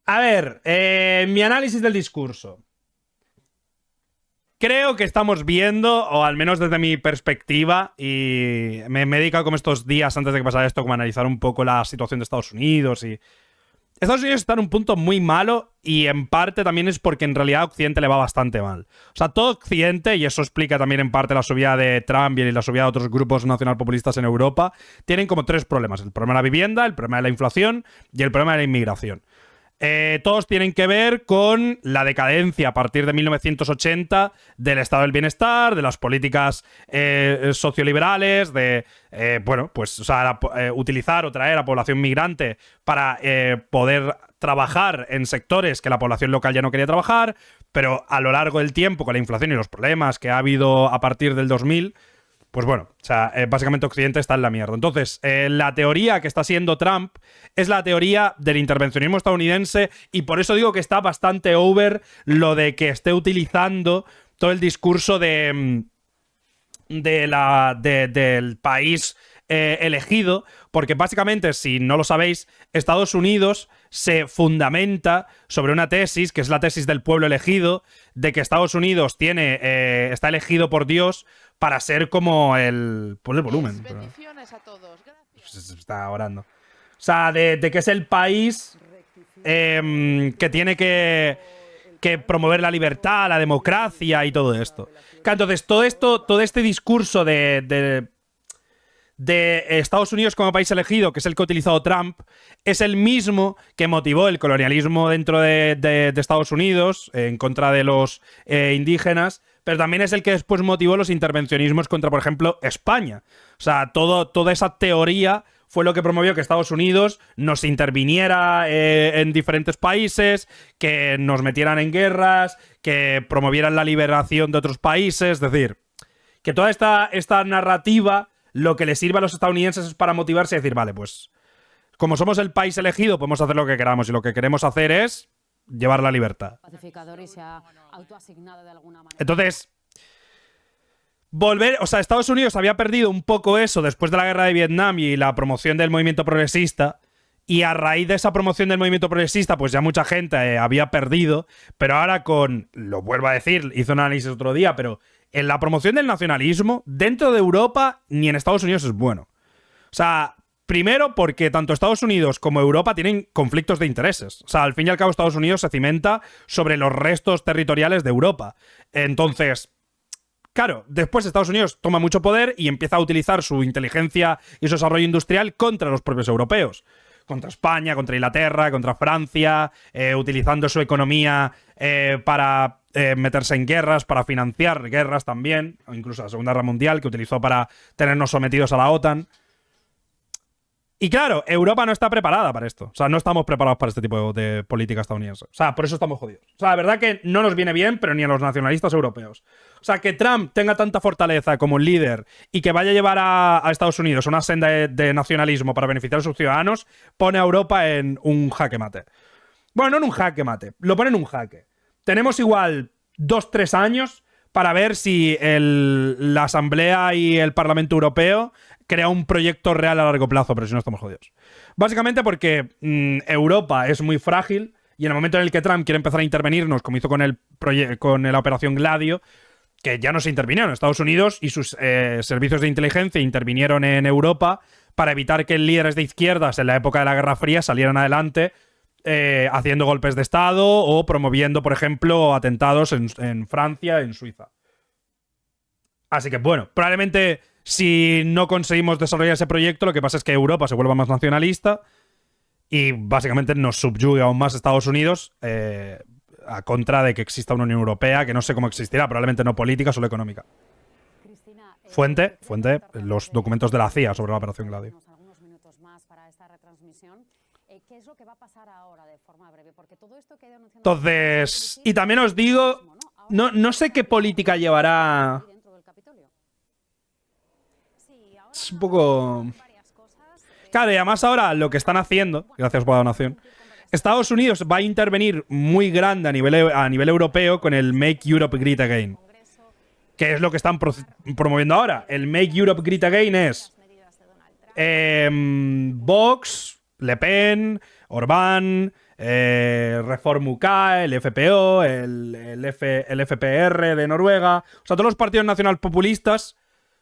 A ver, mi análisis del discurso. Creo que estamos viendo, o al menos desde mi perspectiva, y me he dedicado como estos días antes de que pasara esto, como a analizar un poco la situación de Estados Unidos y... Estados Unidos está en un punto muy malo y en parte también es porque en realidad a Occidente le va bastante mal. O sea, todo Occidente, y eso explica también en parte la subida de Trump y la subida de otros grupos nacionalpopulistas en Europa, tienen como tres problemas. El problema de la vivienda, el problema de la inflación y el problema de la inmigración. Todos tienen que ver con la decadencia a partir de 1980 del estado del bienestar, de las políticas socioliberales, de, bueno, pues, o sea, utilizar o traer a población migrante para poder trabajar en sectores que la población local ya no quería trabajar, pero a lo largo del tiempo, con la inflación y los problemas que ha habido a partir del 2000, pues bueno, o sea, básicamente Occidente está en la mierda. Entonces, la teoría que está siendo Trump es la teoría del intervencionismo estadounidense y por eso digo que está bastante over lo de que esté utilizando todo el discurso del país elegido, porque básicamente, si no lo sabéis, Estados Unidos se fundamenta sobre una tesis, que es la tesis del pueblo elegido, de que Estados Unidos está elegido por Dios para ser como el... Ponle el volumen. Bendiciones a todos. Gracias. Se está orando. O sea, de que es el país que tiene que promover la libertad, la democracia y todo esto. Entonces, todo este discurso de Estados Unidos como país elegido, que es el que ha utilizado Trump, es el mismo que motivó el colonialismo dentro de Estados Unidos en contra de los indígenas, pero también es el que después motivó los intervencionismos contra, por ejemplo, España. O sea, toda esa teoría fue lo que promovió que Estados Unidos nos interviniera en diferentes países, que nos metieran en guerras, que promovieran la liberación de otros países. Es decir, que toda esta narrativa lo que le sirve a los estadounidenses es para motivarse y decir, vale, pues como somos el país elegido, podemos hacer lo que queramos y lo que queremos hacer es llevar la libertad. Entonces, o sea, Estados Unidos había perdido un poco eso después de la guerra de Vietnam y la promoción del movimiento progresista, y a raíz de esa promoción del movimiento progresista, pues ya mucha gente había perdido, pero ahora lo vuelvo a decir, hice un análisis otro día, pero en la promoción del nacionalismo, dentro de Europa, ni en Estados Unidos es bueno. O sea, primero porque tanto Estados Unidos como Europa tienen conflictos de intereses. O sea, al fin y al cabo Estados Unidos se cimenta sobre los restos territoriales de Europa. Entonces, claro, después Estados Unidos toma mucho poder y empieza a utilizar su inteligencia y su desarrollo industrial contra los propios europeos. Contra España, contra Inglaterra, contra Francia, utilizando su economía para meterse en guerras, para financiar guerras también, o incluso la Segunda Guerra Mundial, que utilizó para tenernos sometidos a la OTAN. Y claro, Europa no está preparada para esto. O sea, no estamos preparados para este tipo de política estadounidense. O sea, por eso estamos jodidos. O sea, la verdad que no nos viene bien, pero ni a los nacionalistas europeos. O sea, que Trump tenga tanta fortaleza como líder y que vaya a llevar a Estados Unidos una senda de nacionalismo para beneficiar a sus ciudadanos, pone a Europa en un jaque mate. Bueno, no en un jaque mate, lo pone en un jaque. Tenemos igual 2-3 años para ver si la Asamblea y el Parlamento Europeo crea un proyecto real a largo plazo, pero si no estamos jodidos. Básicamente porque Europa es muy frágil y en el momento en el que Trump quiere empezar a intervenirnos, como hizo con la Operación Gladio, que ya no se intervinieron. Estados Unidos y sus servicios de inteligencia intervinieron en Europa para evitar que líderes de izquierdas en la época de la Guerra Fría salieran adelante haciendo golpes de Estado o promoviendo, por ejemplo, atentados en Francia, en Suiza. Así que, bueno, probablemente si no conseguimos desarrollar ese proyecto, lo que pasa es que Europa se vuelva más nacionalista y básicamente nos subyugue aún más Estados Unidos a contra de que exista una Unión Europea, que no sé cómo existirá, probablemente no política, solo económica. Fuente, los documentos de la CIA sobre la Operación Gladio. Entonces, y también os digo, no sé qué política llevará. Es un poco... Claro, y además ahora lo que están haciendo, gracias por la donación, Estados Unidos va a intervenir muy grande a nivel europeo con el Make Europe Great Again. ¿Qué es lo que están promoviendo ahora? El Make Europe Great Again es Vox, Le Pen, Orbán, Reform UK, el FPO, el FPR de Noruega. O sea, todos los partidos nacional populistas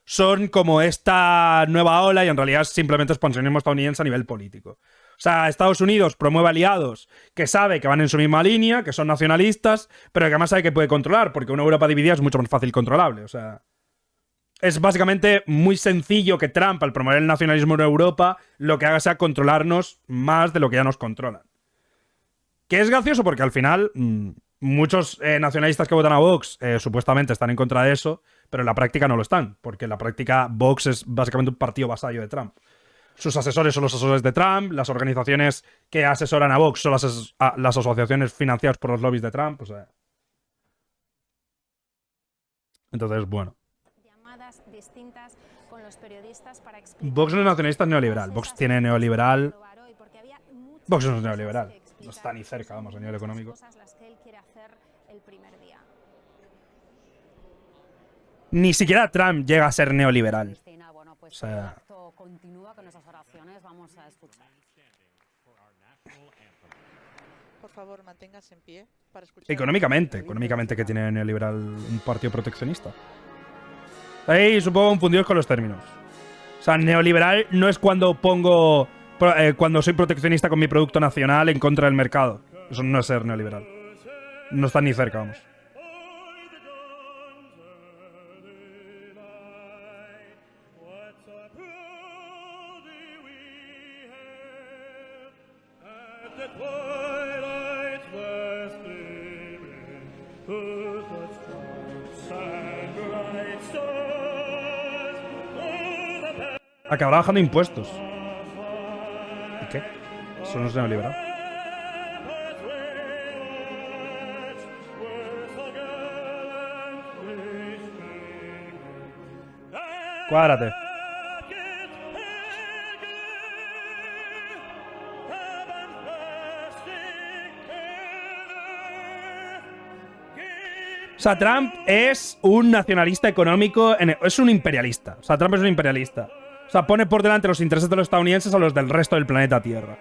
son como esta nueva ola y en realidad es simplemente expansionismo estadounidense a nivel político. O sea, Estados Unidos promueve aliados que sabe que van en su misma línea, que son nacionalistas, pero que además sabe que puede controlar, porque una Europa dividida es mucho más fácil controlable. O sea, es básicamente muy sencillo que Trump, al promover el nacionalismo en Europa, lo que haga sea controlarnos más de lo que ya nos controlan. Que es gracioso porque al final muchos nacionalistas que votan a Vox supuestamente están en contra de eso, pero en la práctica no lo están, porque en la práctica Vox es básicamente un partido vasallo de Trump. Sus asesores son los asesores de Trump, las organizaciones que asesoran a Vox son las asociaciones financiadas por los lobbies de Trump, o sea. Entonces, bueno. Distintas con los periodistas para Vox no es nacionalista, es neoliberal. Vox tiene neoliberal. Vox no es neoliberal. No está ni cerca, vamos, a nivel económico. Ni siquiera Trump llega a ser neoliberal. O sea, Por favor, manténgase en pie para escuchar. económicamente que tiene neoliberal un partido proteccionista. Ahí supongo confundidos con los términos. O sea, neoliberal no es cuando cuando soy proteccionista con mi producto nacional en contra del mercado. Eso no es ser neoliberal. No está ni cerca, vamos. Acabará bajando impuestos. ¿Y qué? Eso no es neoliberal. Cuádrate. O sea, Trump es un nacionalista económico, es un imperialista. O sea, Trump es un imperialista. O sea, pone por delante los intereses de los estadounidenses a los del resto del planeta Tierra.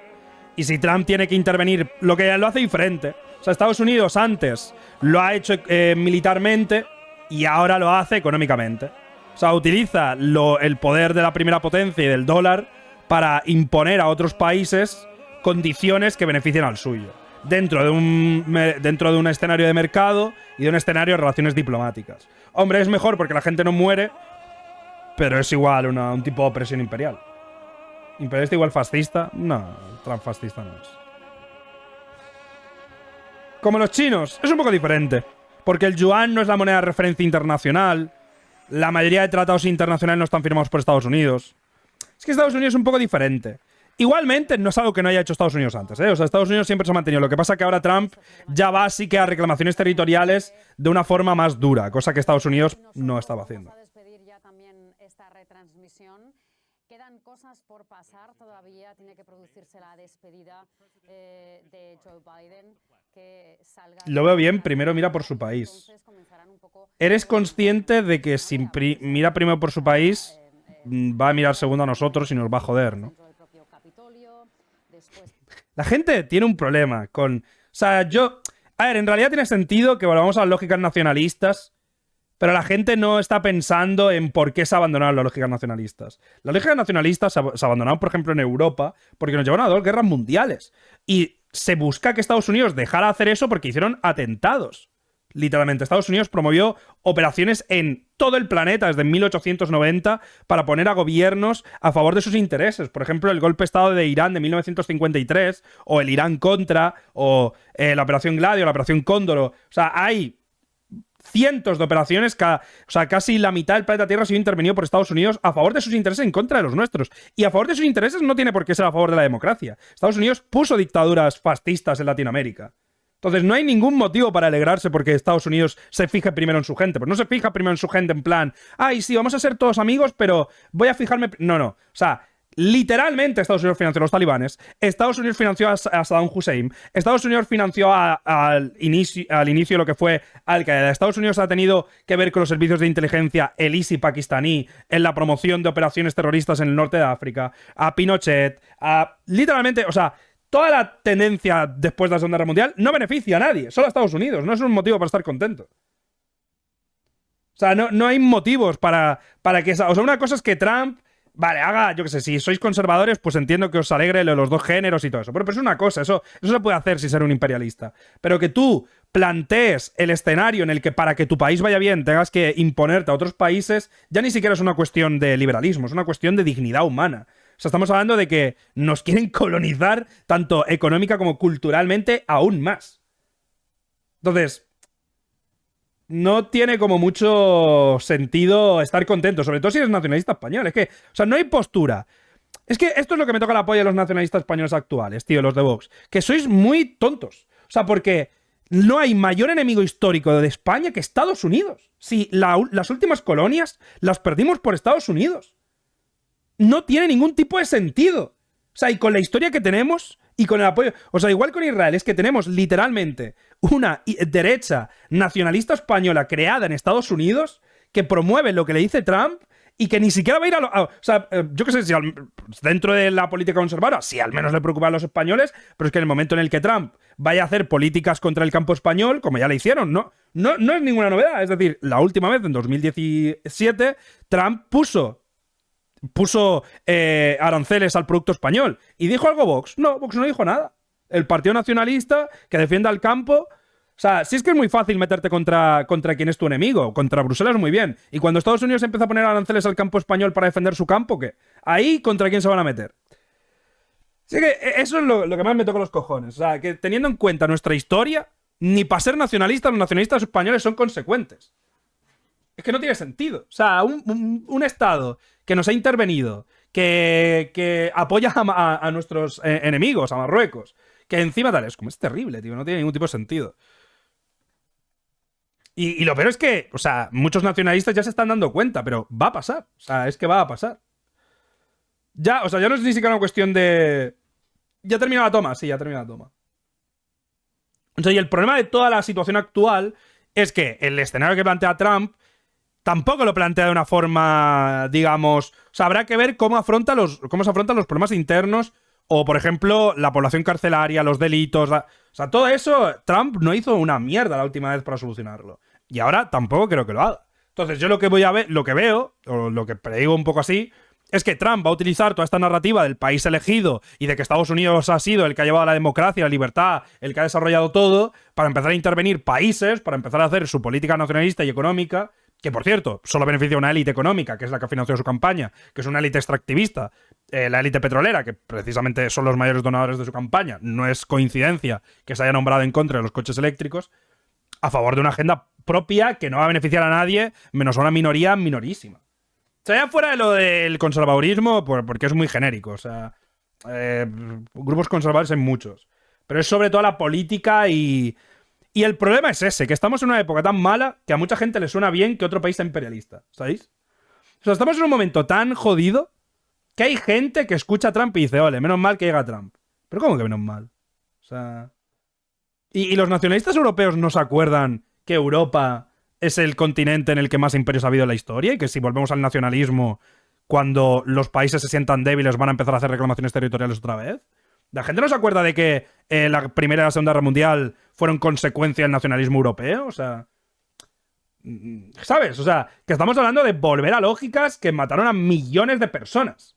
Y si Trump tiene que intervenir, lo que lo hace diferente. O sea, Estados Unidos antes lo ha hecho militarmente y ahora lo hace económicamente. O sea, utiliza el poder de la primera potencia y del dólar para imponer a otros países condiciones que beneficien al suyo. Dentro de un escenario de mercado y de un escenario de relaciones diplomáticas. Hombre, es mejor porque la gente no muere, pero es igual un tipo de opresión imperial. ¿Imperialista igual fascista? No, Trump fascista no es. Como los chinos, es un poco diferente. Porque el yuan no es la moneda de referencia internacional. La mayoría de tratados internacionales no están firmados por Estados Unidos. Es que Estados Unidos es un poco diferente. Igualmente, no es algo que no haya hecho Estados Unidos antes, ¿eh? O sea, Estados Unidos siempre se ha mantenido. Lo que pasa es que ahora Trump ya va sí que a reclamaciones territoriales de una forma más dura, cosa que Estados Unidos no estaba haciendo. Quedan cosas por pasar todavía. Tiene que producirse la despedida de Joe Biden. Que salga. Lo veo bien, primero mira por su país. ¿Eres consciente de que si mira primero por su país, va a mirar segundo a nosotros y nos va a joder, ¿no? La gente tiene un problema con... O sea, a ver, en realidad tiene sentido que volvamos a las lógicas nacionalistas, pero la gente no está pensando en por qué se abandonaron las lógicas nacionalistas. Las lógicas nacionalistas se abandonaron, por ejemplo, en Europa porque nos llevaron a 2 guerras mundiales. Y se busca que Estados Unidos dejara de hacer eso porque hicieron atentados. Literalmente, Estados Unidos promovió operaciones en todo el planeta desde 1890 para poner a gobiernos a favor de sus intereses. Por ejemplo, el golpe de Estado de Irán de 1953, o el Irán Contra, o la Operación Gladio, la Operación Cóndor. O sea, hay cientos de operaciones, o sea, casi la mitad del planeta Tierra ha sido intervenido por Estados Unidos a favor de sus intereses en contra de los nuestros. Y a favor de sus intereses no tiene por qué ser a favor de la democracia. Estados Unidos puso dictaduras fascistas en Latinoamérica. Entonces no hay ningún motivo para alegrarse porque Estados Unidos se fije primero en su gente. Pues no se fija primero en su gente en plan, ay, sí, vamos a ser todos amigos, pero voy a fijarme... No. O sea, Literalmente Estados Unidos financió a los talibanes, Estados Unidos financió a Saddam Hussein, Estados Unidos financió al inicio de lo que fue Al-Qaeda, Estados Unidos ha tenido que ver con los servicios de inteligencia, el ISI pakistaní, en la promoción de operaciones terroristas en el norte de África, a Pinochet, literalmente, o sea, toda la tendencia después de la Segunda Guerra Mundial no beneficia a nadie, solo a Estados Unidos, no es un motivo para estar contento. O sea, no hay motivos para que esa... O sea, una cosa es que Trump... Vale, haga, yo qué sé, si sois conservadores, pues entiendo que os alegre los dos géneros y todo eso. Pero es una cosa, eso se puede hacer sin ser un imperialista. Pero que tú plantees el escenario en el que para que tu país vaya bien tengas que imponerte a otros países, ya ni siquiera es una cuestión de liberalismo, es una cuestión de dignidad humana. O sea, estamos hablando de que nos quieren colonizar tanto económica como culturalmente aún más. Entonces... no tiene como mucho sentido estar contento, sobre todo si eres nacionalista español. Es que, o sea, no hay postura. Es que esto es lo que me toca la polla a los nacionalistas españoles actuales, tío, los de Vox. Que sois muy tontos. O sea, porque no hay mayor enemigo histórico de España que Estados Unidos. Si las últimas colonias las perdimos por Estados Unidos. No tiene ningún tipo de sentido. O sea, y con la historia que tenemos... y con el apoyo... O sea, igual con Israel, es que tenemos literalmente una derecha nacionalista española creada en Estados Unidos que promueve lo que le dice Trump y que ni siquiera va a ir o sea, yo qué sé, si dentro de la política conservadora, sí, al menos le preocupa a los españoles, pero es que en el momento en el que Trump vaya a hacer políticas contra el campo español, como ya le hicieron, no es ninguna novedad. Es decir, la última vez, en 2017, Trump puso aranceles al producto español. ¿Y dijo algo Vox? No, Vox no dijo nada. El Partido Nacionalista que defienda al campo... O sea, si es que es muy fácil meterte contra quien es tu enemigo. Contra Bruselas muy bien. Y cuando Estados Unidos empieza a poner aranceles al campo español para defender su campo, ¿qué? Ahí, ¿contra quién se van a meter? Así que eso es lo que más me toca los cojones. O sea, que teniendo en cuenta nuestra historia, ni para ser nacionalistas, los nacionalistas españoles son consecuentes. Es que no tiene sentido. O sea, un Estado que nos ha intervenido, que apoya a nuestros enemigos, a Marruecos, que encima tal, es como es terrible, tío, no tiene ningún tipo de sentido. Y lo peor es que, o sea, muchos nacionalistas ya se están dando cuenta, pero va a pasar. O sea, es que va a pasar. Ya, o sea, ya no es ni siquiera una cuestión de... Ya terminó la toma, sí, ya terminó la toma. O sea, y el problema de toda la situación actual es que el escenario que plantea Trump tampoco lo plantea de una forma, digamos... O sea, habrá que ver cómo se afrontan los problemas internos o, por ejemplo, la población carcelaria, los delitos... O sea, todo eso, Trump no hizo una mierda la última vez para solucionarlo. Y ahora tampoco creo que lo haga. Entonces, yo lo que veo, o lo que predigo un poco así, es que Trump va a utilizar toda esta narrativa del país elegido y de que Estados Unidos ha sido el que ha llevado a la democracia, la libertad, el que ha desarrollado todo, para empezar a intervenir países, para empezar a hacer su política nacionalista y económica, que, por cierto, solo beneficia a una élite económica, que es la que ha financiado su campaña, que es una élite extractivista, la élite petrolera, que precisamente son los mayores donadores de su campaña. No es coincidencia que se haya nombrado en contra de los coches eléctricos, a favor de una agenda propia que no va a beneficiar a nadie, menos a una minoría minorísima. O sea, ya fuera de lo del conservadurismo, porque es muy genérico. O sea, grupos conservadores hay muchos. Pero es sobre todo la política y el problema es ese, que estamos en una época tan mala que a mucha gente le suena bien que otro país sea imperialista, ¿sabéis? O sea, estamos en un momento tan jodido que hay gente que escucha a Trump y dice, ole, menos mal que llega Trump. ¿Pero cómo que menos mal? O sea... ¿Y los nacionalistas europeos no se acuerdan que Europa es el continente en el que más imperios ha habido en la historia? Y que si volvemos al nacionalismo, cuando los países se sientan débiles van a empezar a hacer reclamaciones territoriales otra vez. ¿La gente no se acuerda de que la Primera y la Segunda Guerra Mundial fueron consecuencia del nacionalismo europeo? O sea... ¿Sabes? O sea, que estamos hablando de volver a lógicas que mataron a millones de personas.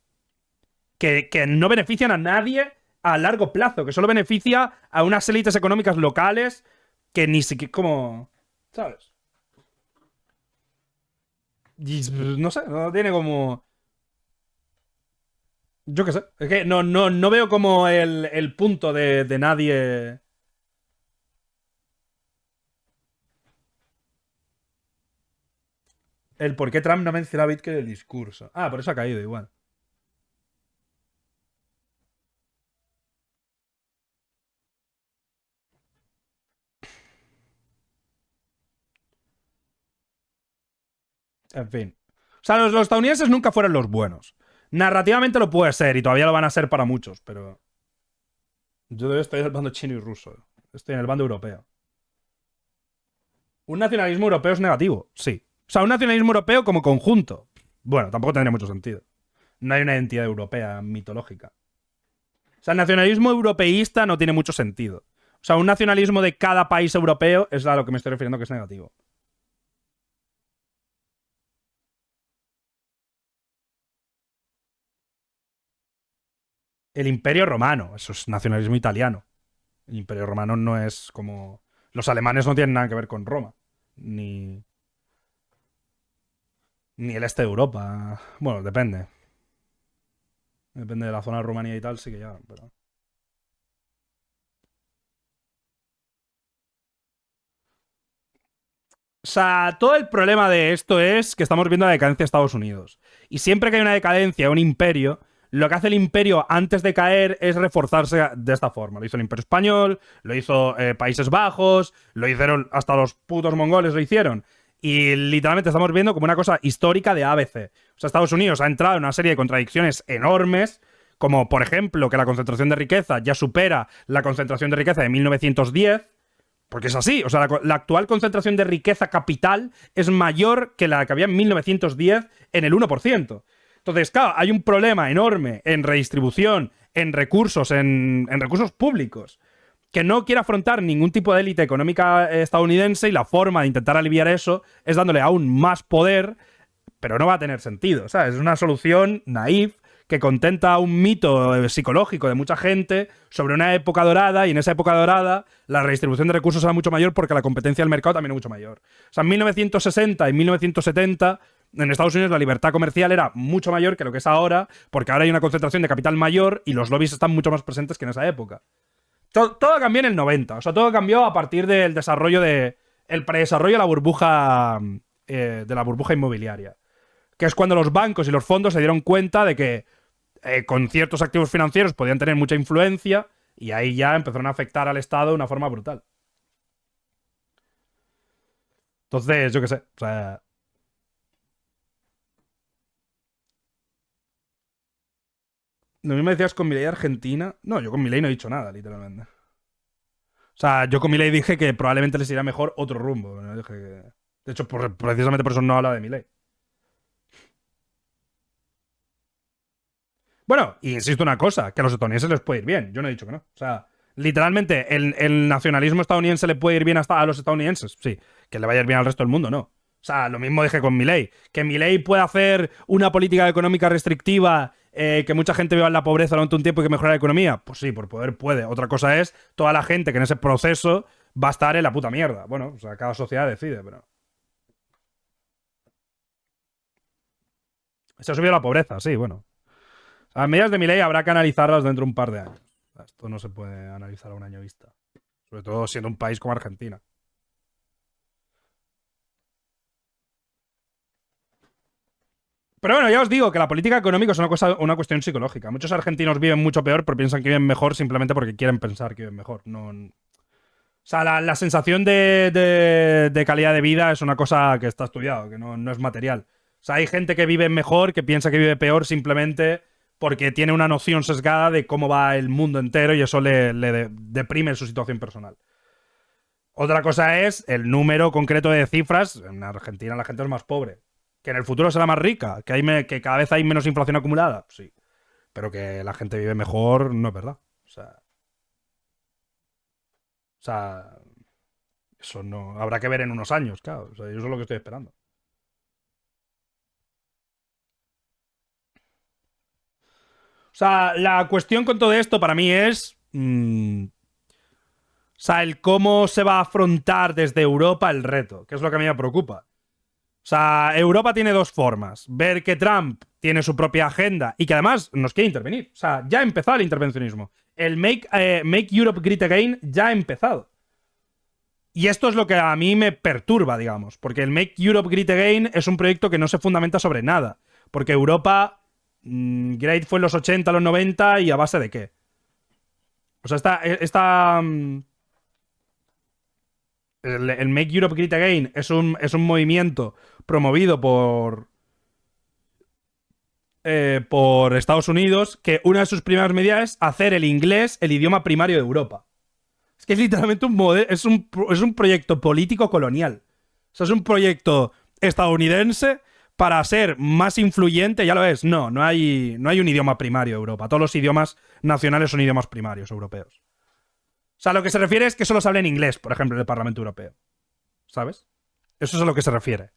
Que no benefician a nadie a largo plazo, que solo beneficia a unas élites económicas locales que ni siquiera como... ¿Sabes? Y, no sé, no tiene como... Yo qué sé, es que no veo como el punto de nadie... El por qué Trump no menciona a Bitcoin en el discurso. Ah, por eso ha caído igual. En fin. O sea, los estadounidenses nunca fueron los buenos. Narrativamente lo puede ser y todavía lo van a ser para muchos, pero... Yo estoy en el bando chino y ruso. Estoy en el bando europeo. ¿Un nacionalismo europeo es negativo? Sí. O sea, un nacionalismo europeo como conjunto. Bueno, tampoco tendría mucho sentido. No hay una identidad europea mitológica. O sea, el nacionalismo europeísta no tiene mucho sentido. O sea, un nacionalismo de cada país europeo es a lo que me estoy refiriendo que es negativo. El Imperio Romano, eso es nacionalismo italiano. El Imperio Romano no es como... Los alemanes no tienen nada que ver con Roma. Ni el este de Europa. Bueno, depende. Depende de la zona de Rumanía y tal, sí que ya, pero... O sea, todo el problema de esto es que estamos viendo la decadencia de Estados Unidos. Y siempre que hay una decadencia, un imperio, lo que hace el imperio antes de caer es reforzarse de esta forma. Lo hizo el Imperio Español, lo hizo Países Bajos, lo hicieron hasta los putos mongoles, lo hicieron. Y literalmente estamos viendo como una cosa histórica de ABC. O sea, Estados Unidos ha entrado en una serie de contradicciones enormes, como por ejemplo que la concentración de riqueza ya supera la concentración de riqueza de 1910. Porque es así, o sea, la actual concentración de riqueza capital es mayor que la que había en 1910 en el 1%. Entonces, claro, hay un problema enorme en redistribución, en recursos, en recursos públicos, que no quiere afrontar ningún tipo de élite económica estadounidense y la forma de intentar aliviar eso es dándole aún más poder, pero no va a tener sentido, ¿sabes? Es una solución naif que contenta un mito psicológico de mucha gente sobre una época dorada, y en esa época dorada la redistribución de recursos era mucho mayor porque la competencia del mercado también era mucho mayor. O sea, en 1960 y 1970 en Estados Unidos la libertad comercial era mucho mayor que lo que es ahora, porque ahora hay una concentración de capital mayor y los lobbies están mucho más presentes que en esa época. Todo cambió en el 90, o sea, todo cambió a partir del desarrollo de... el predesarrollo de la burbuja inmobiliaria, que es cuando los bancos y los fondos se dieron cuenta de que con ciertos activos financieros podían tener mucha influencia y ahí ya empezaron a afectar al Estado de una forma brutal. Entonces, yo qué sé, o sea... ¿Lo mismo decías con Milei Argentina? No, yo con Milei no he dicho nada, literalmente. O sea, yo con Milei dije que probablemente les iría mejor otro rumbo. ¿No? Dije que... De hecho, precisamente por eso no habla de Milei. Bueno, y insisto una cosa, que a los estadounidenses les puede ir bien. Yo no he dicho que no. O sea, literalmente, el nacionalismo estadounidense le puede ir bien hasta a los estadounidenses. Sí, que le vaya a ir bien al resto del mundo, no. O sea, lo mismo dije con Milei. Que Milei puede hacer una política económica restrictiva, que mucha gente viva en la pobreza durante un tiempo y que mejore la economía. Pues sí, por poder puede. Otra cosa es toda la gente que en ese proceso va a estar en la puta mierda. Bueno, o sea, cada sociedad decide, pero... Se ha subido la pobreza, sí, bueno. Las medidas de Milei habrá que analizarlas dentro de un par de años. Esto no se puede analizar a un año vista. Sobre todo siendo un país como Argentina. Pero bueno, ya os digo que la política económica es una cuestión psicológica. Muchos argentinos viven mucho peor, pero piensan que viven mejor simplemente porque quieren pensar que viven mejor. No, o sea, la sensación de calidad de vida es una cosa que está estudiado, que no es material. O sea, hay gente que vive mejor, que piensa que vive peor simplemente porque tiene una noción sesgada de cómo va el mundo entero y eso le deprime su situación personal. Otra cosa es el número concreto de cifras. En Argentina la gente es más pobre. Que en el futuro será más rica. Que cada vez hay menos inflación acumulada. Sí. Pero que la gente vive mejor no es verdad. O sea, eso no... Habrá que ver en unos años, claro. O sea, eso es lo que estoy esperando. O sea, la cuestión con todo esto para mí es... o sea, el cómo se va a afrontar desde Europa el reto, que es lo que a mí me preocupa. O sea, Europa tiene dos formas. Ver que Trump tiene su propia agenda y que además nos quiere intervenir. O sea, ya ha empezado el intervencionismo. El Make Europe Great Again ya ha empezado. Y esto es lo que a mí me perturba, digamos. Porque el Make Europe Great Again es un proyecto que no se fundamenta sobre nada. Porque Europa, great fue en los 80, los 90 y a base de qué. O sea, el Make Europe Great Again es un movimiento promovido por Estados Unidos que una de sus primeras medidas es hacer el inglés el idioma primario de Europa. Es que es literalmente un modelo, es un proyecto político colonial. O sea, es un proyecto estadounidense para ser más influyente. Ya lo es. No hay un idioma primario de Europa. Todos los idiomas nacionales son idiomas primarios europeos. O sea, lo que se refiere es que solo se habla en inglés, por ejemplo, en el Parlamento Europeo. ¿Sabes? Eso es a lo que se refiere.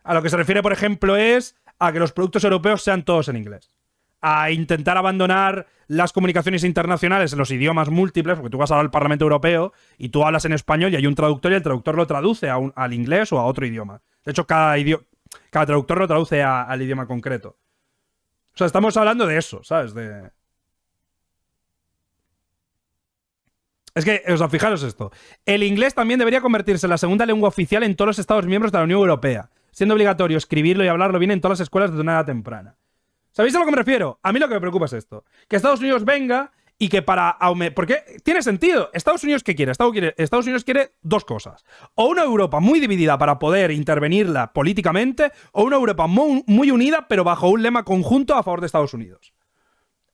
A lo que se refiere, por ejemplo, es a que los productos europeos sean todos en inglés. A intentar abandonar las comunicaciones internacionales en los idiomas múltiples, porque tú vas al Parlamento Europeo y tú hablas en español y hay un traductor y el traductor lo traduce al inglés o a otro idioma. De hecho, cada traductor lo traduce al idioma concreto. O sea, estamos hablando de eso, ¿sabes? Es que, o sea, fijaros esto. El inglés también debería convertirse en la segunda lengua oficial en todos los Estados miembros de la Unión Europea, siendo obligatorio escribirlo y hablarlo bien en todas las escuelas desde una edad temprana. ¿Sabéis a lo que me refiero? A mí lo que me preocupa es esto. Que Estados Unidos venga y que porque tiene sentido. ¿Estados Unidos qué quiere? Estados Unidos quiere dos cosas. O una Europa muy dividida para poder intervenirla políticamente, o una Europa muy unida, pero bajo un lema conjunto a favor de Estados Unidos.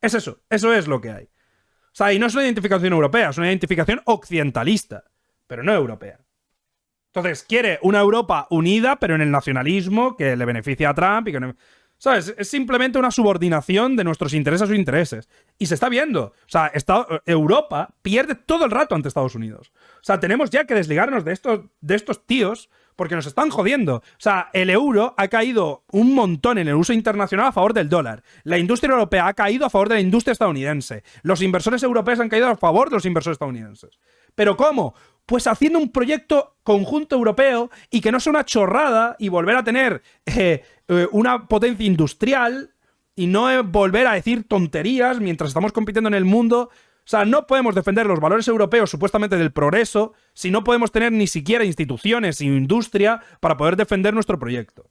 Es eso. Eso es lo que hay. O sea, y no es una identificación europea, es una identificación occidentalista, pero no europea. Entonces, quiere una Europa unida, pero en el nacionalismo que le beneficia a Trump y que no... ¿Sabes? Es simplemente una subordinación de nuestros intereses a sus intereses. Y se está viendo. O sea, Europa pierde todo el rato ante Estados Unidos. O sea, tenemos ya que desligarnos de estos tíos porque nos están jodiendo. O sea, el euro ha caído un montón en el uso internacional a favor del dólar. La industria europea ha caído a favor de la industria estadounidense. Los inversores europeos han caído a favor de los inversores estadounidenses. ¿Pero cómo? Pues haciendo un proyecto conjunto europeo y que no sea una chorrada y volver a tener una potencia industrial y no volver a decir tonterías mientras estamos compitiendo en el mundo. O sea, no podemos defender los valores europeos supuestamente del progreso si no podemos tener ni siquiera instituciones y industria para poder defender nuestro proyecto.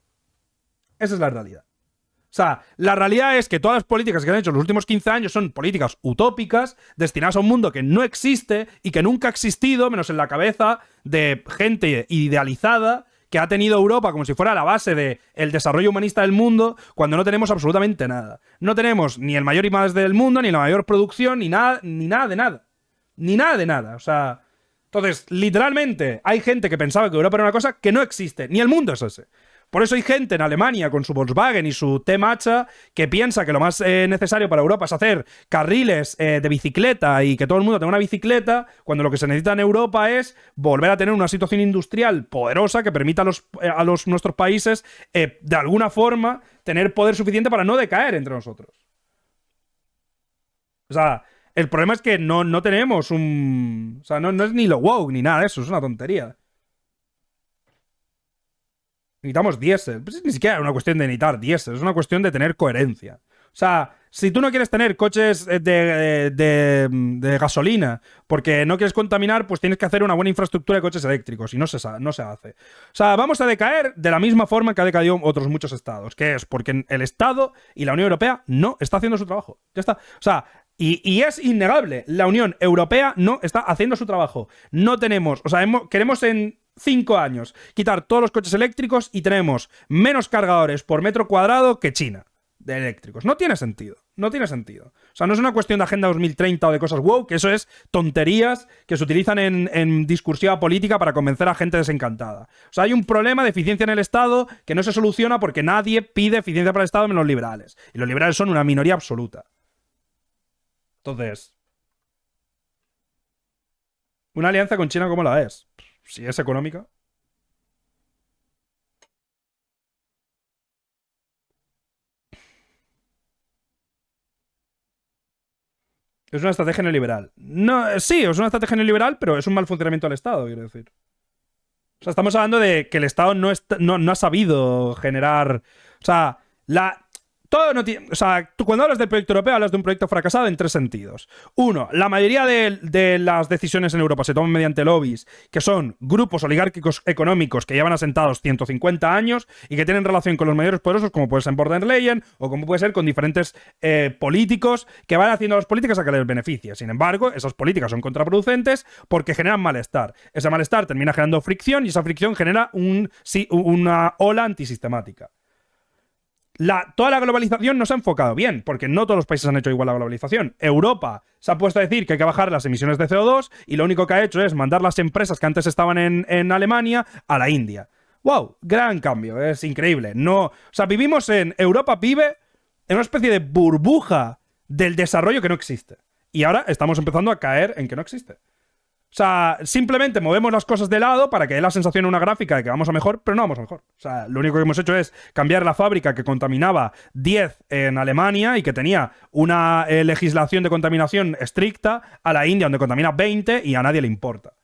Esa es la realidad. O sea, la realidad es que todas las políticas que han hecho en los últimos 15 años son políticas utópicas, destinadas a un mundo que no existe y que nunca ha existido, menos en la cabeza de gente idealizada que ha tenido Europa como si fuera la base del desarrollo humanista del mundo, cuando no tenemos absolutamente nada. No tenemos ni el mayor I+D del mundo, ni la mayor producción, ni nada de nada. Ni nada de nada. O sea, entonces, literalmente, hay gente que pensaba que Europa era una cosa que no existe. Ni el mundo es ese. Por eso hay gente en Alemania con su Volkswagen y su T-Macha que piensa que lo más necesario para Europa es hacer carriles de bicicleta y que todo el mundo tenga una bicicleta, cuando lo que se necesita en Europa es volver a tener una situación industrial poderosa que permita a nuestros países, de alguna forma, tener poder suficiente para no decaer entre nosotros. O sea, el problema es que no tenemos un... O sea, no es ni lo woke ni nada de eso, es una tontería. Necesitamos diésel. Pues ni siquiera es una cuestión de necesitar diésel, es una cuestión de tener coherencia. O sea, si tú no quieres tener coches de gasolina porque no quieres contaminar, pues tienes que hacer una buena infraestructura de coches eléctricos y no se hace. O sea, vamos a decaer de la misma forma que ha decaído otros muchos estados, que es porque el Estado y la Unión Europea no está haciendo su trabajo. Ya está. O sea, y es innegable, la Unión Europea no está haciendo su trabajo. No tenemos, o sea, queremos en 5 años quitar todos los coches eléctricos y tenemos menos cargadores por metro cuadrado que China de eléctricos. No tiene sentido. No tiene sentido. O sea, no es una cuestión de Agenda 2030 o de cosas wow, que eso es tonterías que se utilizan en discursiva política para convencer a gente desencantada. O sea, hay un problema de eficiencia en el Estado que no se soluciona porque nadie pide eficiencia para el Estado menos los liberales. Y los liberales son una minoría absoluta. Entonces, ¿una alianza con China cómo la es? Si es económica. Es una estrategia neoliberal. No, sí, es una estrategia neoliberal, pero es un mal funcionamiento del Estado, quiero decir. O sea, estamos hablando de que el Estado no ha sabido generar... O sea, todo no tiene, o sea, tú cuando hablas del proyecto europeo hablas de un proyecto fracasado en 3 sentidos. Uno, la mayoría de las decisiones en Europa se toman mediante lobbies, que son grupos oligárquicos económicos que llevan asentados 150 años y que tienen relación con los mayores poderosos, como puede ser en von der Leyen o como puede ser con diferentes políticos que van haciendo las políticas a que les beneficie. Sin embargo, esas políticas son contraproducentes porque generan malestar. Ese malestar termina generando fricción y esa fricción genera una ola antisistemática. Toda la globalización no se ha enfocado bien, porque no todos los países han hecho igual la globalización. Europa se ha puesto a decir que hay que bajar las emisiones de CO2 y lo único que ha hecho es mandar las empresas que antes estaban en Alemania a la India. ¡Wow! Gran cambio, es increíble. No, o sea, Europa vive en una especie de burbuja del desarrollo que no existe. Y ahora estamos empezando a caer en que no existe. O sea, simplemente movemos las cosas de lado para que dé la sensación en una gráfica de que vamos a mejor, pero no vamos a mejor. O sea, lo único que hemos hecho es cambiar la fábrica que contaminaba 10 en Alemania y que tenía una legislación de contaminación estricta a la India, donde contamina 20 y a nadie le importa.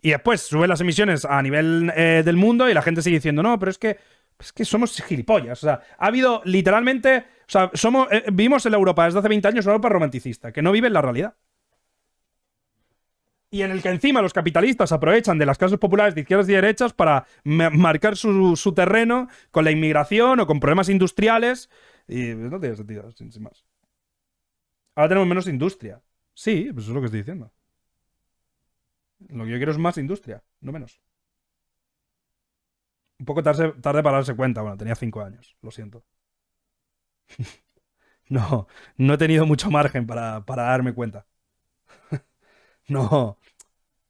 Y después suben las emisiones a nivel del mundo y la gente sigue diciendo, no, pero es que somos gilipollas. O sea, ha habido literalmente... O sea, vivimos en la Europa desde hace 20 años, una Europa romanticista, que no vive en la realidad. Y en el que encima los capitalistas aprovechan de las clases populares de izquierdas y derechas para marcar su terreno con la inmigración o con problemas industriales. Y no tiene sentido, sin más. Ahora tenemos menos industria. Sí, pues eso es lo que estoy diciendo. Lo que yo quiero es más industria, no menos. Un poco tarde para darse cuenta. Bueno, tenía 5 años, lo siento. No he tenido mucho margen para darme cuenta. No. O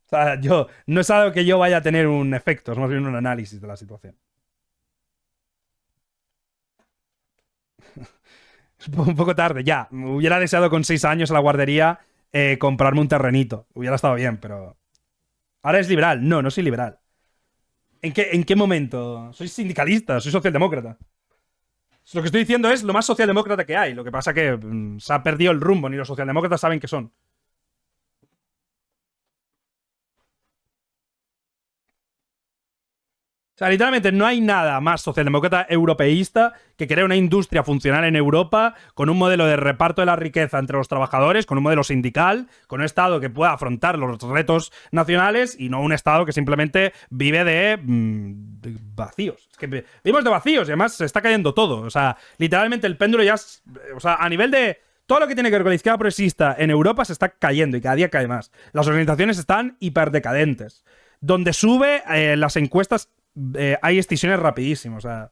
sea, no es algo que yo vaya a tener un efecto, es más bien un análisis de la situación. Es un poco tarde, ya. Me hubiera deseado con 6 años en la guardería comprarme un terrenito. Hubiera estado bien, pero... ¿Ahora es liberal? No soy liberal. ¿En qué momento? Soy sindicalista, soy socialdemócrata. Lo que estoy diciendo es lo más socialdemócrata que hay. Lo que pasa que se ha perdido el rumbo, ni los socialdemócratas saben qué son. O sea, literalmente no hay nada más socialdemócrata europeísta que crear una industria funcional en Europa con un modelo de reparto de la riqueza entre los trabajadores, con un modelo sindical, con un Estado que pueda afrontar los retos nacionales y no un Estado que simplemente vive de vacíos. Es que vivimos de vacíos y además se está cayendo todo. O sea, literalmente el péndulo ya... O sea, a nivel de... Todo lo que tiene que ver con la izquierda progresista en Europa se está cayendo y cada día cae más. Las organizaciones están hiperdecadentes. Donde sube las encuestas... hay excisiones rapidísimas, o sea,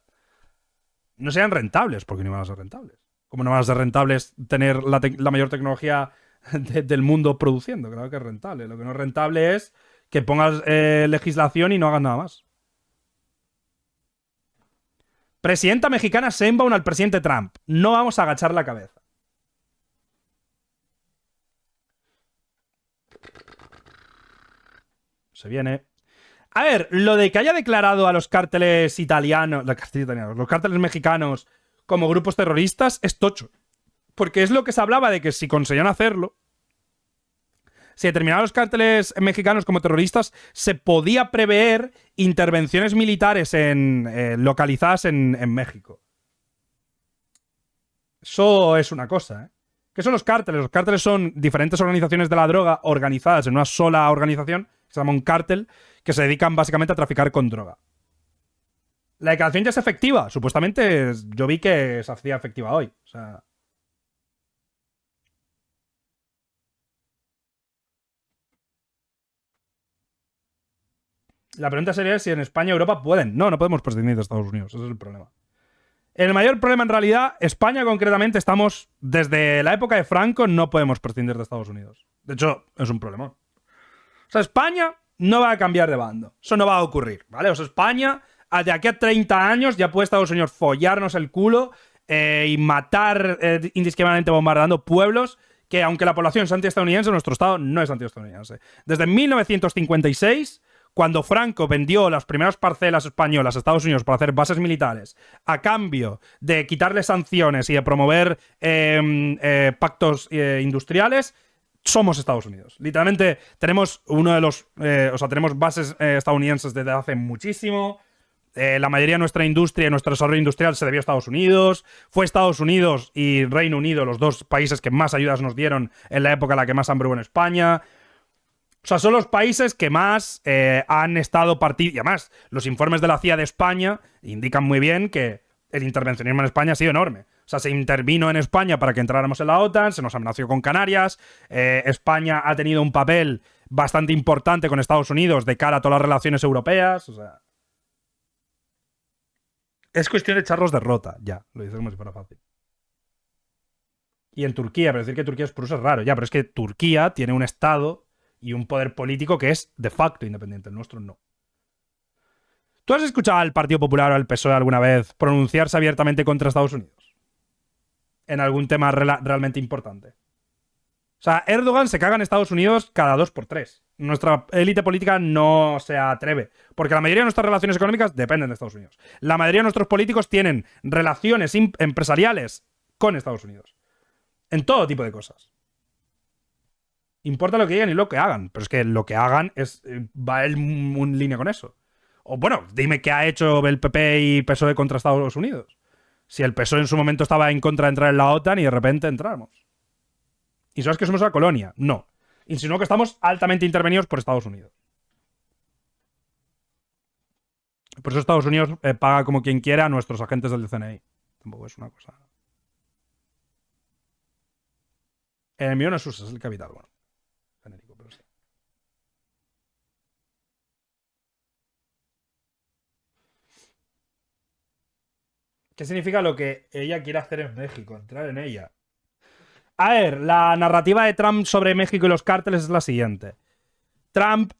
no sean rentables, porque no van a ser rentables. ¿Cómo no van a ser rentables tener la mayor tecnología del mundo produciendo? Claro que es rentable. Lo que no es rentable es que pongas legislación y no hagas nada más. Presidenta mexicana Sheinbaum al presidente Trump. No vamos a agachar la cabeza. Se viene... A ver, lo de que haya declarado a los cárteles italianos, los cárteles mexicanos como grupos terroristas es tocho. Porque es lo que se hablaba de que si conseguían hacerlo, si determinaban los cárteles mexicanos como terroristas, se podía prever intervenciones militares localizadas en México. Eso es una cosa, ¿eh? ¿Qué son los cárteles? Los cárteles son diferentes organizaciones de la droga organizadas en una sola organización, que se llama un cártel, que se dedican básicamente a traficar con droga. La declaración ya es efectiva. Supuestamente yo vi que se hacía efectiva hoy. O sea... La pregunta sería si en España y Europa pueden. No podemos prescindir de Estados Unidos. Ese es el problema. El mayor problema en realidad, España concretamente, estamos... Desde la época de Franco no podemos prescindir de Estados Unidos. De hecho, es un problema. O sea, España no va a cambiar de bando. Eso no va a ocurrir, ¿vale? O sea, España, de aquí a 30 años, ya puede Estados Unidos follarnos el culo y matar indiscriminadamente bombardeando pueblos que, aunque la población es antiestadounidense, nuestro Estado no es antiestadounidense. Desde 1956... cuando Franco vendió las primeras parcelas españolas a Estados Unidos para hacer bases militares, a cambio de quitarle sanciones y de promover pactos industriales, somos Estados Unidos. Literalmente tenemos tenemos bases estadounidenses desde hace muchísimo. La mayoría de nuestra industria y nuestro desarrollo industrial se debió a Estados Unidos. Fue Estados Unidos y Reino Unido los dos países que más ayudas nos dieron en la época en la que más hambre hubo en España. O sea, son los países que más han estado partidos. Y además, los informes de la CIA de España indican muy bien que el intervencionismo en España ha sido enorme. O sea, se intervino en España para que entráramos en la OTAN, se nos amenazó con Canarias. España ha tenido un papel bastante importante con Estados Unidos de cara a todas las relaciones europeas. O sea, Es cuestión de echarlos de rota, ya. Lo dices como si fuera fácil. Y en Turquía, pero decir que Turquía es prusa es raro, ya, pero es que Turquía tiene un Estado y un poder político que es de facto independiente, el nuestro no. ¿Tú has escuchado al Partido Popular o al PSOE alguna vez pronunciarse abiertamente contra Estados Unidos? En algún tema realmente importante. O sea, Erdogan se caga en Estados Unidos cada 2 por 3. Nuestra élite política no se atreve, porque la mayoría de nuestras relaciones económicas dependen de Estados Unidos. La mayoría de nuestros políticos tienen relaciones empresariales con Estados Unidos. En todo tipo de cosas. Importa lo que digan y lo que hagan, pero es que lo que hagan va en línea con eso. O bueno, dime qué ha hecho el PP y PSOE contra Estados Unidos. Si el PSOE en su momento estaba en contra de entrar en la OTAN y de repente entramos. ¿Y sabes que somos una colonia? No. Insinuó que estamos altamente intervenidos por Estados Unidos. Por eso Estados Unidos paga como quien quiera a nuestros agentes del CNI. Tampoco es una cosa... El mío no es USA, es el capital, bueno. Genérico, pero sí. ¿Qué significa lo que ella quiere hacer en México? Entrar en ella. A ver, la narrativa de Trump sobre México y los cárteles es la siguiente. Trump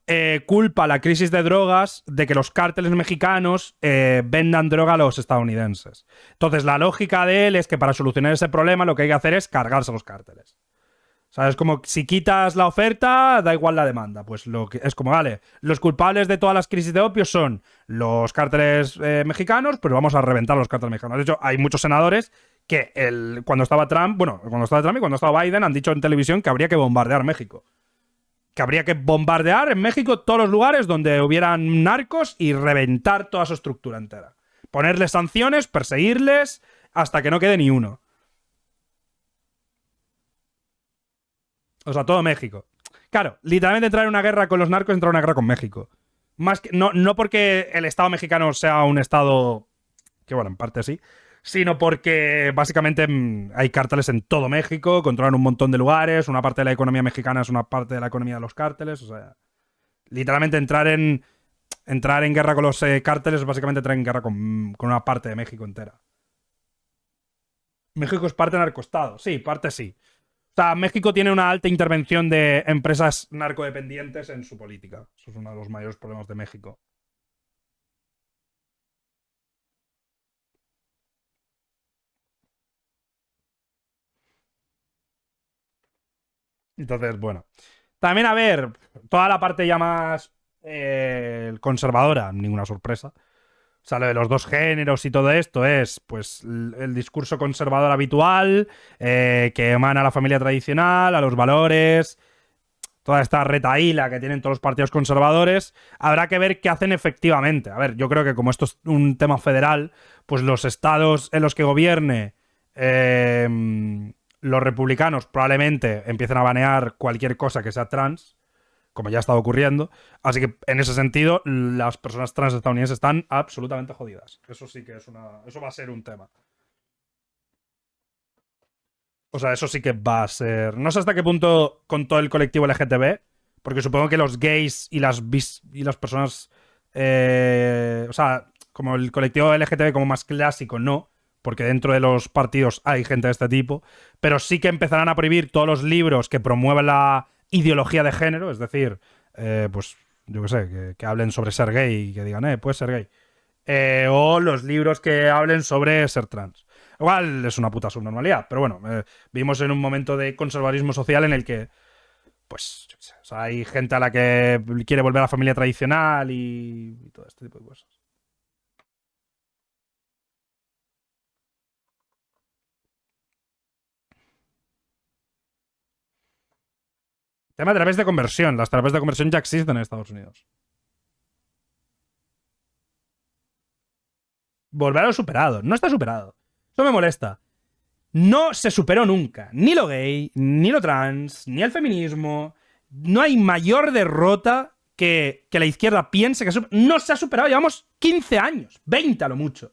culpa la crisis de drogas de que los cárteles mexicanos vendan droga a los estadounidenses. Entonces, la lógica de él es que para solucionar ese problema lo que hay que hacer es cargarse a los cárteles. ¿Sabes? Como si quitas la oferta, da igual la demanda. Pues es como, vale, los culpables de todas las crisis de opio son los cárteles mexicanos, pero vamos a reventar los cárteles mexicanos. De hecho, hay muchos senadores que cuando estaba Trump y cuando estaba Biden han dicho en televisión que habría que bombardear México. Que habría que bombardear en México todos los lugares donde hubieran narcos y reventar toda su estructura entera. Ponerles sanciones, perseguirles, hasta que no quede ni uno. O sea, todo México. Claro, literalmente entrar en una guerra con los narcos es entrar en una guerra con México. Más que, no porque el Estado mexicano sea un Estado, que bueno, en parte sí, sino porque básicamente hay cárteles en todo México, controlan un montón de lugares, una parte de la economía mexicana es una parte de la economía de los cárteles, o sea, literalmente entrar en guerra con los cárteles es básicamente entrar en guerra con una parte de México entera. México es parte narcoestado, sí, parte sí. O sea, México tiene una alta intervención de empresas narcodependientes en su política. Eso es uno de los mayores problemas de México. Entonces, bueno. También, a ver, toda la parte ya más conservadora, ninguna sorpresa. O sea, lo de los dos géneros y todo esto es, pues, el discurso conservador habitual, que emana a la familia tradicional, a los valores, toda esta retahíla que tienen todos los partidos conservadores. Habrá que ver qué hacen efectivamente. A ver, yo creo que como esto es un tema federal, pues los estados en los que gobierne los republicanos probablemente empiecen a banear cualquier cosa que sea trans, como ya ha estado ocurriendo. Así que, en ese sentido, las personas trans estadounidenses están absolutamente jodidas. Eso sí que es eso va a ser un tema. O sea, eso sí que va a ser... No sé hasta qué punto con todo el colectivo LGTB, porque supongo que los gays y las personas... o sea, como el colectivo LGTB como más clásico, no, porque dentro de los partidos hay gente de este tipo, pero sí que empezarán a prohibir todos los libros que promuevan la ideología de género, es decir, pues yo qué sé, que hablen sobre ser gay y que digan, puedes ser gay. O los libros que hablen sobre ser trans. Igual es una puta subnormalidad, pero bueno, vivimos en un momento de conservadurismo social en el que, pues, yo qué sé, o sea, hay gente a la que quiere volver a la familia tradicional y todo este tipo de cosas. Tema de terapias de conversión. Las terapias de conversión ya existen en Estados Unidos. Volver a lo superado. No está superado. Eso me molesta. No se superó nunca. Ni lo gay, ni lo trans, ni el feminismo. No hay mayor derrota que la izquierda piense que no se ha superado. Llevamos 15 años. 20 a lo mucho.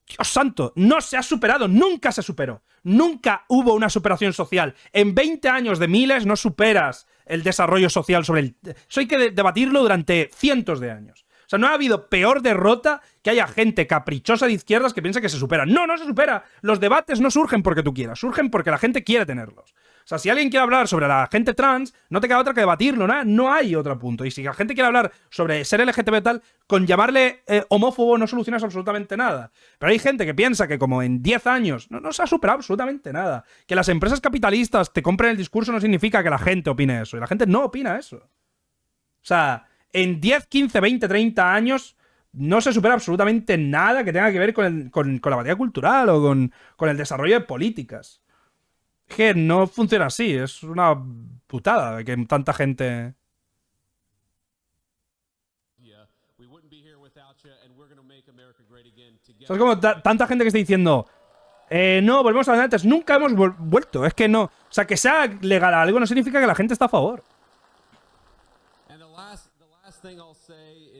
Dios santo, no se ha superado, nunca se superó. Nunca hubo una superación social. En 20 años de miles no superas el desarrollo social sobre el... Eso hay que debatirlo durante cientos de años. O sea, no ha habido peor derrota que haya gente caprichosa de izquierdas que piensa que se supera. No, no se supera. Los debates no surgen porque tú quieras, surgen porque la gente quiere tenerlos. O sea, si alguien quiere hablar sobre la gente trans, no te queda otra que debatirlo, ¿no? No hay otro punto. Y si la gente quiere hablar sobre ser LGTB tal, con llamarle homófobo no solucionas absolutamente nada. Pero hay gente que piensa que como en 10 años no se ha superado absolutamente nada. Que las empresas capitalistas te compren el discurso no significa que la gente opine eso. Y la gente no opina eso. O sea, en 10, 15, 20, 30 años no se supera absolutamente nada que tenga que ver con la batalla cultural o con el desarrollo de políticas. Es que no funciona así, es una putada que tanta gente... O sea, es como tanta gente que está diciendo no, volvemos a las antes, nunca hemos vuelto, es que no. O sea, que sea legal algo no significa que la gente está a favor.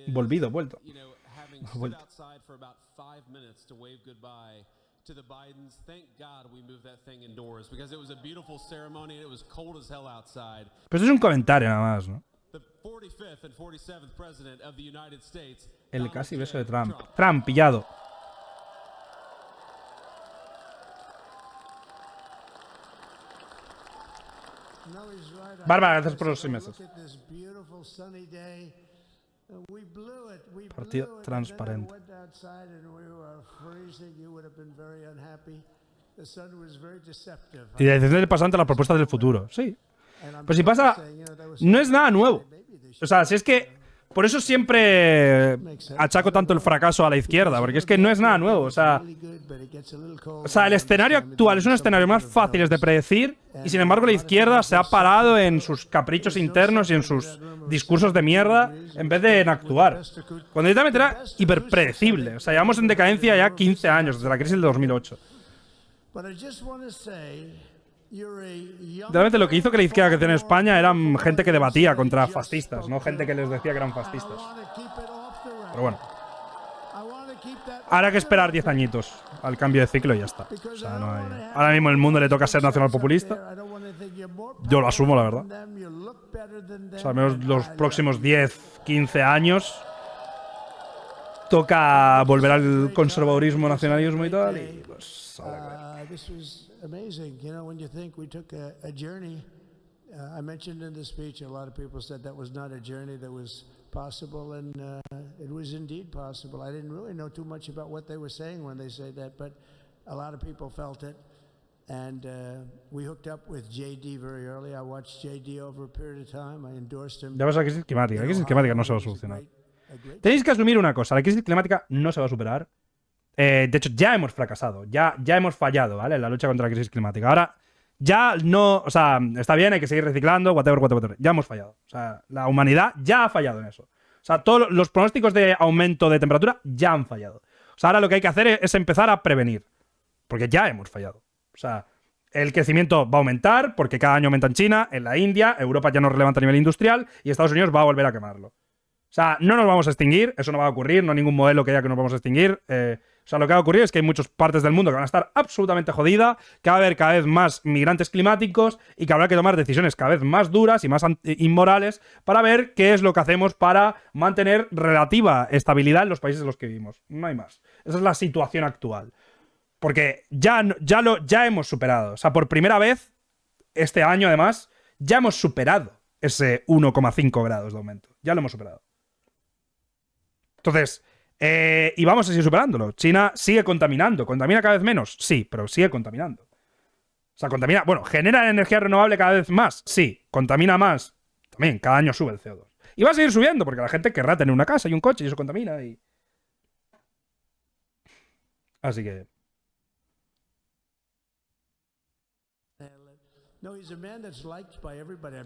Vuelto. Vuelto. To the Bidens, thank God we moved that thing indoors because it was a beautiful ceremony and it was cold as hell outside. Pero eso es un comentario nada más, ¿no? The 45th and 47th president of the United States. El casi beso de Trump. Trump pillado. Bárbara, gracias por los 6 meses. Partido transparente. Y la decisión del pasante a las propuestas del futuro. Sí. Pues si pasa, no es nada nuevo. O sea, si es que por eso siempre achaco tanto el fracaso a la izquierda, porque es que no es nada nuevo. O sea, el escenario actual es un escenario más fácil de predecir y sin embargo la izquierda se ha parado en sus caprichos internos y en sus discursos de mierda en vez de en actuar. Cuando directamente era hiperpredecible. O sea, llevamos en decadencia ya 15 años, desde la crisis del 2008. Realmente lo que hizo que la izquierda creciera en España eran gente que debatía contra fascistas, no gente que les decía que eran fascistas. Pero bueno. Habrá que esperar 10 añitos al cambio de ciclo y ya está. O sea, no hay... Ahora mismo el mundo le toca ser nacionalpopulista. Yo lo asumo, la verdad. O sea, al menos los próximos 10, 15 años toca volver al conservadurismo, nacionalismo y tal. Y pues habrá que ver. Amazing, you know, when you think we took a journey. I mentioned in the speech, a lot of people said that was not a journey that was possible, and it was indeed possible. I didn't really know too much about what they were saying when they said that, but a lot of people felt it. And we hooked up with JD very early. I watched JD over a period of time. I endorsed him. Ya vas a la crisis climática. La crisis climática no se va a solucionar. Tenéis que asumir una cosa. La crisis climática no se va a superar. De hecho, ya hemos fracasado, ya hemos fallado, ¿vale? En la lucha contra la crisis climática. Ahora, ya no... O sea, está bien, hay que seguir reciclando, whatever. Ya hemos fallado. O sea, la humanidad ya ha fallado en eso. O sea, todos los pronósticos de aumento de temperatura ya han fallado. O sea, ahora lo que hay que hacer es empezar a prevenir. Porque ya hemos fallado. O sea, el crecimiento va a aumentar porque cada año aumenta en China, en la India, Europa ya no es relevante a nivel industrial y Estados Unidos va a volver a quemarlo. O sea, no nos vamos a extinguir, eso no va a ocurrir, no hay ningún modelo que diga que nos vamos a extinguir. O sea, lo que va a ocurrir es que hay muchas partes del mundo que van a estar absolutamente jodidas, que va a haber cada vez más migrantes climáticos y que habrá que tomar decisiones cada vez más duras y más inmorales para ver qué es lo que hacemos para mantener relativa estabilidad en los países en los que vivimos. No hay más. Esa es la situación actual. Porque ya hemos superado. O sea, por primera vez, este año además, ya hemos superado ese 1,5 grados de aumento. Ya lo hemos superado. Entonces, y vamos a seguir superándolo. China sigue contaminando. ¿Contamina cada vez menos? Sí, pero sigue contaminando. O sea, contamina... Bueno, ¿genera energía renovable cada vez más? Sí. ¿Contamina más? También, cada año sube el CO2. Y va a seguir subiendo porque la gente querrá tener una casa y un coche y eso contamina y... Así que...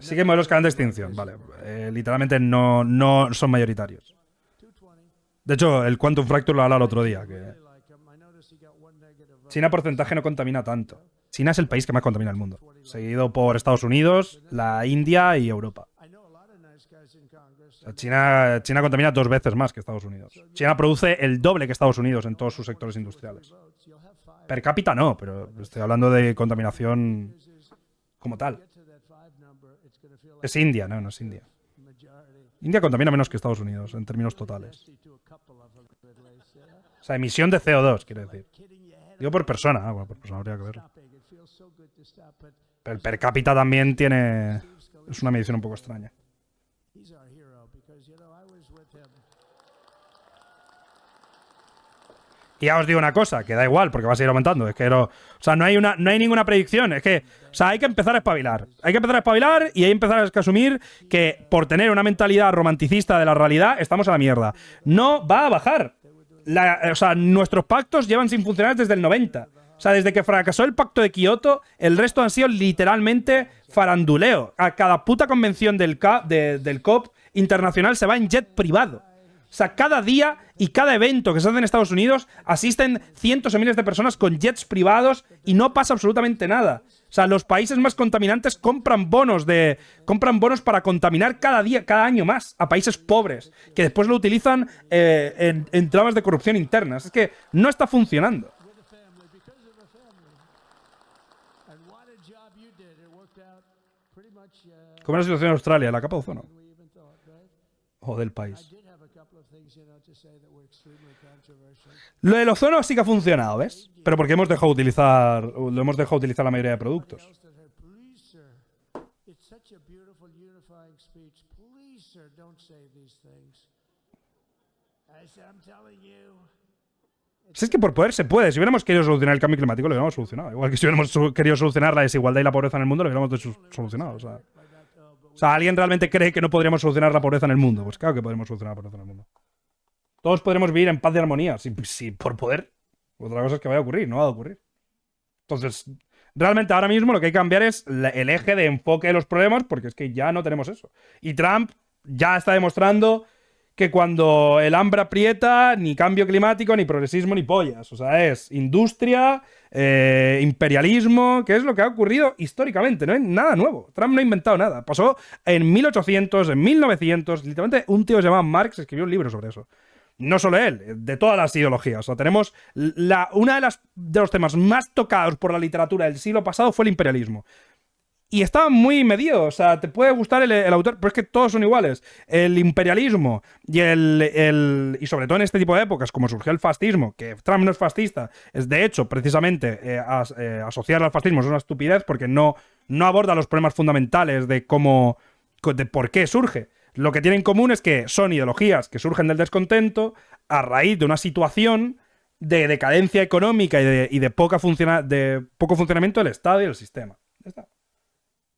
Sí que hay modelos que van de extinción, vale. Literalmente no son mayoritarios. De hecho, el Quantum Fracture lo hablaba el otro día. Que China porcentaje no contamina tanto. China es el país que más contamina el mundo. Seguido por Estados Unidos, la India y Europa. O sea, China contamina 2 veces más que Estados Unidos. China produce el doble que Estados Unidos en todos sus sectores industriales. Per cápita no, pero estoy hablando de contaminación como tal. Es India, no es India. India contamina menos que Estados Unidos en términos totales. O sea, emisión de CO2, quiero decir. Digo por persona. Bueno, por persona habría que verlo. Pero el per cápita también tiene... Es una medición un poco extraña. Y ya os digo una cosa, que da igual, porque va a seguir aumentando. Es que o sea, no hay ninguna predicción. Es que, o sea, hay que empezar a espabilar. Hay que empezar a espabilar y hay que empezar a asumir que por tener una mentalidad romanticista de la realidad, estamos a la mierda. No va a bajar. O sea, nuestros pactos llevan sin funcionar desde el 90. O sea, desde que fracasó el pacto de Kioto, el resto han sido literalmente faranduleo. A cada puta convención del COP internacional se va en jet privado. O sea, cada día y cada evento que se hace en Estados Unidos asisten cientos de miles de personas con jets privados y no pasa absolutamente nada. O sea, los países más contaminantes compran bonos para contaminar cada día, cada año más a países pobres, que después lo utilizan en tramas de corrupción internas. Es que no está funcionando. ¿Cómo es la situación en Australia? ¿La capa de ozono? O del país. Lo del ozono sí que ha funcionado, ¿ves? Pero porque lo hemos dejado utilizar la mayoría de productos. Si es que por poder se puede. Si hubiéramos querido solucionar el cambio climático, lo hubiéramos solucionado. Igual que si hubiéramos querido solucionar la desigualdad y la pobreza en el mundo, lo hubiéramos solucionado. O sea, ¿alguien realmente cree que no podríamos solucionar la pobreza en el mundo? Pues claro que podemos solucionar la pobreza en el mundo. Todos podremos vivir en paz y armonía, si por poder. Otra cosa es que vaya a ocurrir, no va a ocurrir. Entonces, realmente ahora mismo lo que hay que cambiar es el eje de enfoque de los problemas, porque es que ya no tenemos eso. Y Trump ya está demostrando que cuando el hambre aprieta, ni cambio climático, ni progresismo, ni pollas. O sea, es industria, imperialismo, que es lo que ha ocurrido históricamente. No es nada nuevo. Trump no ha inventado nada. Pasó en 1800, en 1900. Literalmente un tío llamado Marx escribió un libro sobre eso. No solo él, de todas las ideologías. O sea, tenemos una de los temas más tocados por la literatura del siglo pasado fue el imperialismo. Y estaba muy medido. O sea, te puede gustar el autor, pero es que todos son iguales. El imperialismo y y sobre todo en este tipo de épocas, como surgió el fascismo, que Trump no es fascista, es de hecho, precisamente, asociar al fascismo es una estupidez porque no aborda los problemas fundamentales de por qué surge. Lo que tienen en común es que son ideologías que surgen del descontento a raíz de una situación de decadencia económica y de poco funcionamiento del Estado y del sistema. Ya está.